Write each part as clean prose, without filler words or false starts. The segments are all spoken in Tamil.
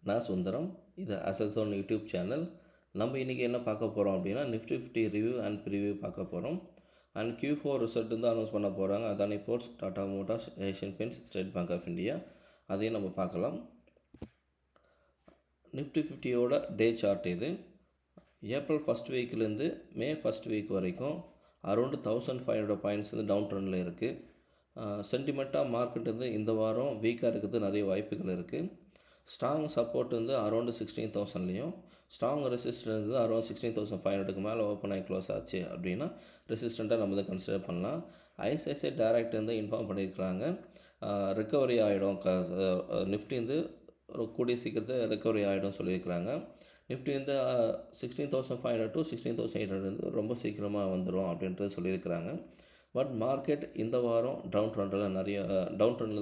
நான் சுந்தரம். இது AssetsZone யூடியூப் சேனல். நம்ம இன்றைக்கி என்ன பார்க்க போகிறோம் அப்படின்னா Nifty 50 ரிவ்யூ அண்ட் ப்ரிவ்யூ பார்க்க போகிறோம். அண்ட் Q4 ரிசல்ட் வந்து அனௌன்ஸ் பண்ண போகிறாங்க. Adani Ports, Tata Motors, Asian Paints, State Bank of India. அதையும் நம்ம பார்க்கலாம். Nifty 50யோட டே சார்ட் இது. ஏப்ரல் ஃபஸ்ட் வீக்லேருந்து மே ஃபஸ்ட் வீக் வரைக்கும் அரௌண்ட் 1500 பாயிண்ட்ஸ் வந்து டவுன் ட்ரெண்டில் இருக்குது. சென்டிமெண்ட்டாக மார்க்கெட் வந்து இந்த வாரம் வீக்காக இருக்கிறது நிறைய வாய்ப்புகள் இருக்குது. ஸ்ட்ராங் சப்போர்ட் வந்து அரௌண்டு 16,000லையும் ஸ்ட்ராங் ரெசிஸ்டன்ஸ் வந்து அரௌண்ட் 16,500க்கு மேலே ஓப்பன் ஆகி க்ளோஸ் ஆச்சு அப்படின்னா ரெசிஸ்டண்ட்டாக நம்ம தான் கன்சிடர் பண்ணலாம். ஐசிஐசிஐ டைரக்ட் வந்து இன்ஃபார்ம் பண்ணியிருக்கிறாங்க, ரெக்கவரி ஆகிடும், நிஃப்டி வந்து கூடிய சீக்கிரத்தை ரெக்கவரி ஆகிடும் சொல்லியிருக்கிறாங்க. நிஃப்டி வந்து 16,500 to 16,800 வந்து ரொம்ப சீக்கிரமாக வந்துடும் அப்படின்றது சொல்லியிருக்கிறாங்க. பட் மார்க்கெட் இந்த வாரம் டவுன் ட்ரெண்டில்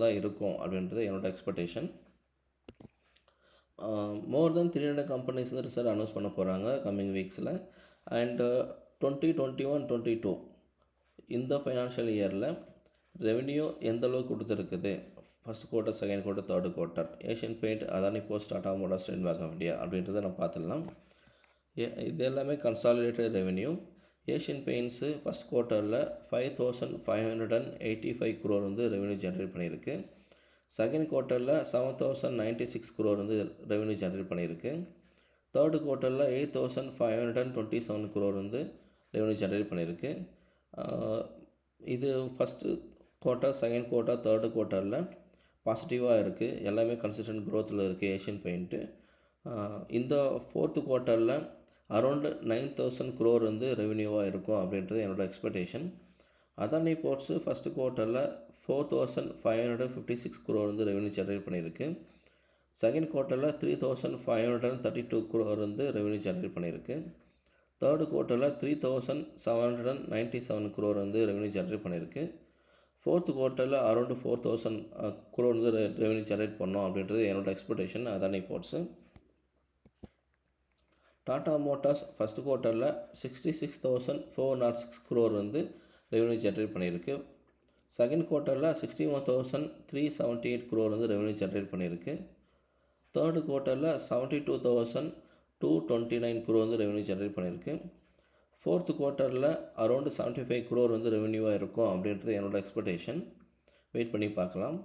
தான் இருக்கும் அப்படின்றது என்னோடய எக்ஸ்பெக்டேஷன். மோர் தென் 300 கம்பெனிஸ் வந்து ரிசல்ட் அனௌன்ஸ் பண்ண போகிறாங்க கம்மிங் வீக்ஸில். அண்ட் 2021-22 இந்த ஃபைனான்ஷியல் இயரில் ரெவென்யூ எந்த அளவுக்கு கொடுத்துருக்குது, first quarter, second quarter, third quarter, Asian paint, Adani ports, Tata Motors, State Bank of India அப்படின்றத நம்ம பார்த்துடலாம். இது எல்லாமே consolidated revenue. Asian paints first குவார்ட்டரில் 5,585 crore வந்து ரெவென்யூ ஜென்ரேட் பண்ணியிருக்கு. செகண்ட் குவார்ட்டரில் 7,096 crore வந்து ரெவென்யூ ஜென்ரேட் பண்ணியிருக்கு. தேர்டு குவார்ட்டரில் 8,527 crore வந்து ரெவென்யூ ஜென்ரேட் பண்ணியிருக்கு. இது first quarter, second quarter, third குவார்ட்டரில் பாசிட்டிவாக இருக்குது. எல்லாமே கன்சிஸ்டன்ட் க்ரோத்தில் இருக்குது ஏஷியன் பெயிண்ட்டு. இந்த ஃபோர்த்து குவார்ட்டரில் அரௌண்டு 9,000 crore வந்து ரெவென்யூவாக இருக்கும் அப்படின்றது என்னோடய எக்ஸ்பெக்டேஷன். அதானி போர்ட்ஸு ஃபஸ்ட்டு குவார்ட்டரில் 4,556 crore வந்து ரெவென்யூ ஜென்ரேட் பண்ணியிருக்கு. செகண்ட் குவார்ட்டரில் 3,532 crore வந்து ரெவென்யூ ஜென்ரேட் பண்ணியிருக்கு. தேர்டு குவார்ட்டரில் 3,797 crore வந்து ரெவென்யூ ஜென்ரேட் பண்ணியிருக்கு. ஃபோர்த்து குவார்ட்டரில் அரௌண்டு 4,000 crore வந்து ரெவென்யூ ஜென்ரேட் பண்ணோம் அப்படின்றது என்னோடய expectation. Adani ports. Tata Motors first குவார்ட்டரில் 66,406 crore வந்து ரெவென்யூ ஜென்ரேட் பண்ணியிருக்கு. செகண்ட் குவார்ட்டரில் 61,378 crore வந்து ரெவென்யூ ஜென்ரேட் பண்ணியிருக்கு. தேர்டு குவார்ட்டரில் 72,229 crore வந்து ரெவென்யூ ஜென்ரேட் பண்ணியிருக்கு. ஃபோர்த்து குவார்ட்டரில் அரௌண்டு 75 crore வந்து ரெவென்யூவாக இருக்கும் அப்படின்றது என்னோடய எக்ஸ்பெக்டேஷன். வெயிட் பண்ணி பார்க்கலாம்.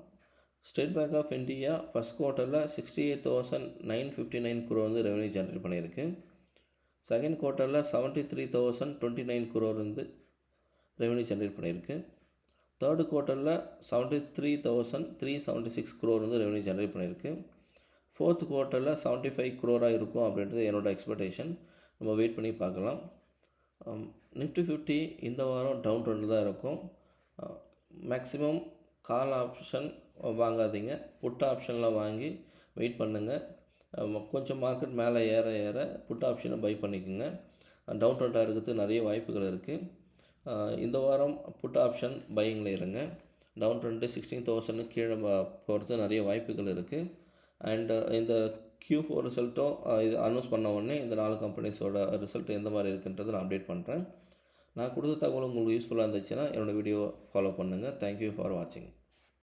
State Bank of India first குவார்ட்டரில் 68,959 crore வந்து ரெவென்யூ ஜென்ரேட் பண்ணியிருக்கு. செகண்ட் குவார்ட்டரில் 73,029 crore வந்து ரெவென்யூ ஜென்ரேட் பண்ணியிருக்கு. தேர்டு குவார்ட்டரில் 73,376 crore வந்து ரெவென்யூ ஜென்ரேட் பண்ணியிருக்கு. ஃபோர்த் குவார்ட்டரில் 75 crore இருக்கும் அப்படின்றது என்னோடய எக்ஸ்பெக்டேஷன். நம்ம வெயிட் பண்ணி பார்க்கலாம். நிஃப்டி 50 இந்த வாரம் டவுன் ட்ரெண்டில் தான் இருக்கும். மேக்ஸிமம் கால் ஆப்ஷன் வாங்காதீங்க, புட் ஆப்ஷனில் வாங்கி வெயிட் பண்ணுங்கள். கொஞ்சம் மார்க்கெட் மேலே ஏற ஏற புட் ஆப்ஷனை பை பண்ணிக்கோங்க. டவுன் ட்ரெண்டாக இருக்கிறது நிறைய வாய்ப்புகள் இருக்குது. இந்த வாரம் புட் ஆப்ஷன் பையிங்கில் இருங்க. டவுன் ட்ரெண்டு 16,000 கீழே போகிறது நிறைய வாய்ப்புகள் இருக்குது. அண்ட் இந்த Q4 ரிசல்ட்டும் இது அனௌன்ஸ் பண்ண உடனே இந்த 4 கம்பெனிஸோட ரிசல்ட் எந்த மாதிரி இருக்குன்றதை நான் அப்டேட் பண்ணுறேன். நான் கொடுத்த தகவல் உங்களுக்கு யூஸ்ஃபுல்லாக இருந்துச்சுன்னா என்னோடய வீடியோவை ஃபாலோ பண்ணுங்கள். தேங்க்யூ ஃபார் வாட்சிங்.